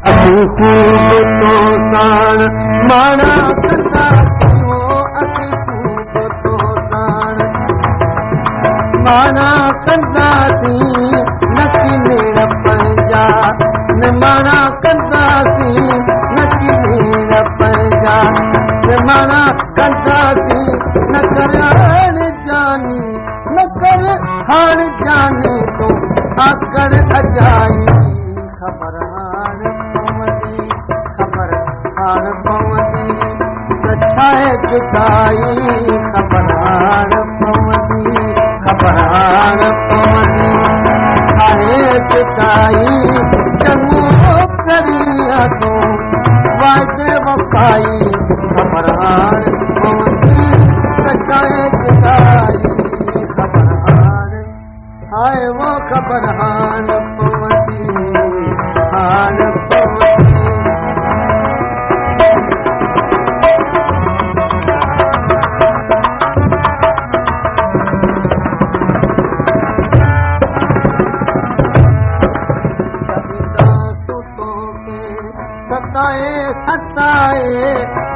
असीं खूब तो साण माना कंदासीं हो असीं खूब तो साण माना कंदासीं नकी नेड़ पंहिंजा न माना कंदासीं नकी नेड़ पंहिंजा न माना कंदासीं न कर हाण जानी न कर हाण जानी तो आकड़ अजाई ख़बर हाण पवंदी ख़बर हाण पवंदी त छा आहे जुदाई ख़बर हाण पवंदी ख़बर हाण पवंदी छा आहे जुदाई चङो करी तो वाइदे वफ़ाई ख़बर हाण पवंदी त छा आहे जुदाई ख़बर हाण हाय वो ख़बर हाण पवंदी हाण पवंदी सताए सताए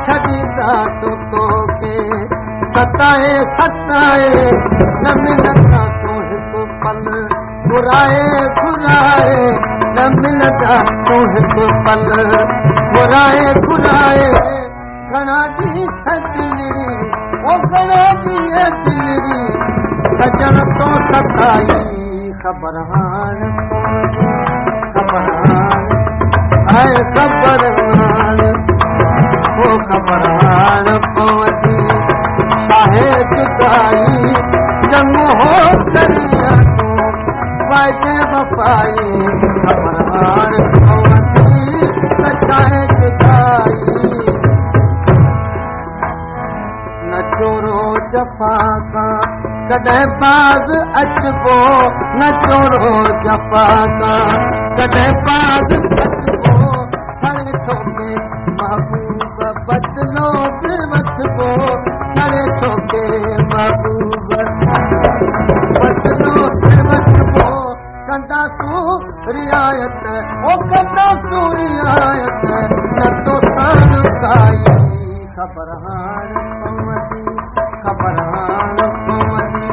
छॾींदा तोखे सताए सताए न मिलंदा तो हिकु पल घुराए घुराए न मिलंदा तो हिकु पल घुराए घुराए घणा ॾींहं दिलरी ओ घणा ॾींहं दिलरी सजण तो सताई ख़बर हाण ख़बर हाण हाय ख़बर हाण ओ ख़बर हाण पवंदी छाहे जुदाई चङो हो करिया तो वाइदे वफ़ाई ख़बर हाण पवंदी त छाहे जुदाई न चोरो जफ़ा खां कॾहिं बाज़ अचबो न चोरो जफ़ा खां कॾहिं बाज़ अचबो छड़े छोके महबूब बदलो बि वठबो छड़े छोके महबूब बदलो बि वठबो कंदा तूं रियायत ओ कंदा तूं रियायत न तो तान काई ख़बर हाण पवंदी ख़बर हाण पवंदी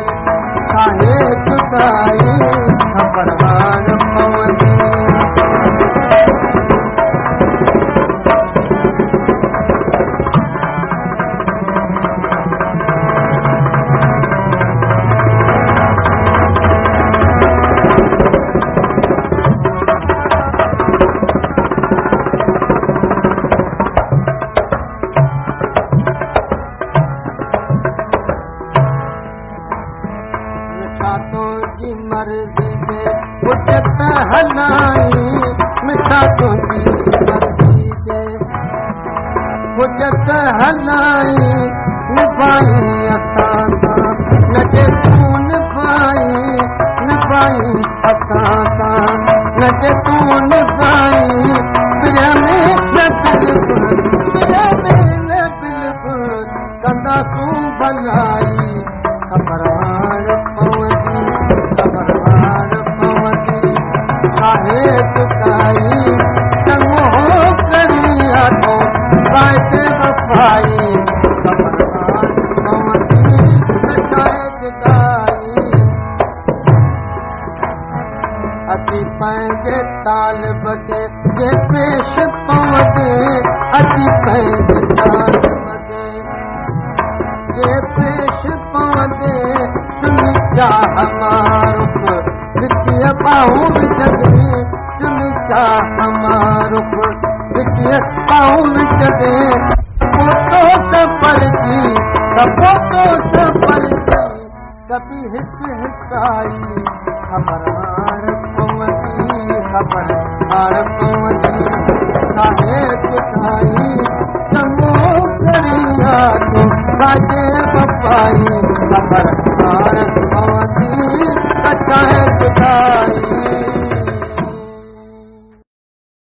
छाहे जुदाई ख़बर हाण पवंदी तुंहिंजी मर्ज़ी जे पुठित हलाई मिठा तुंहिंजी मर्ज़ी जे पुठित हलाई निभाई असां सां न जे तूं निभाई निभाई असां सां न जे तूं निभाई प्रिय में न बिल्कुलु प्रिय में न बिल्कुलु कंदा तूं भलाई ख़बर हाण पवंदी ख़बर हाण पवंदी छाहे जुदाई चङो हो करिया तो वाइदे वफ़ाई ख़बर हाण पवंदी त छाहे जुदाई असीं पंहिंजे तालिब खे जे पेश पवंदे असीं पंहिंजे तालिब खे पेश पवंदे तुंहिंजी चाह मारुख विचीअ बाहूं विझंदे तुंहिंजी चाह मारुख विचीअ बाहूं विझंदे पोतो त परजी पोतो त परजी कभी हिकु हिसाई ख़बर हाण पवंदी ख़बर हाण पवंदी छाहे जुदाई चङो करिया तो वाइदे वफ़ाई ख़बर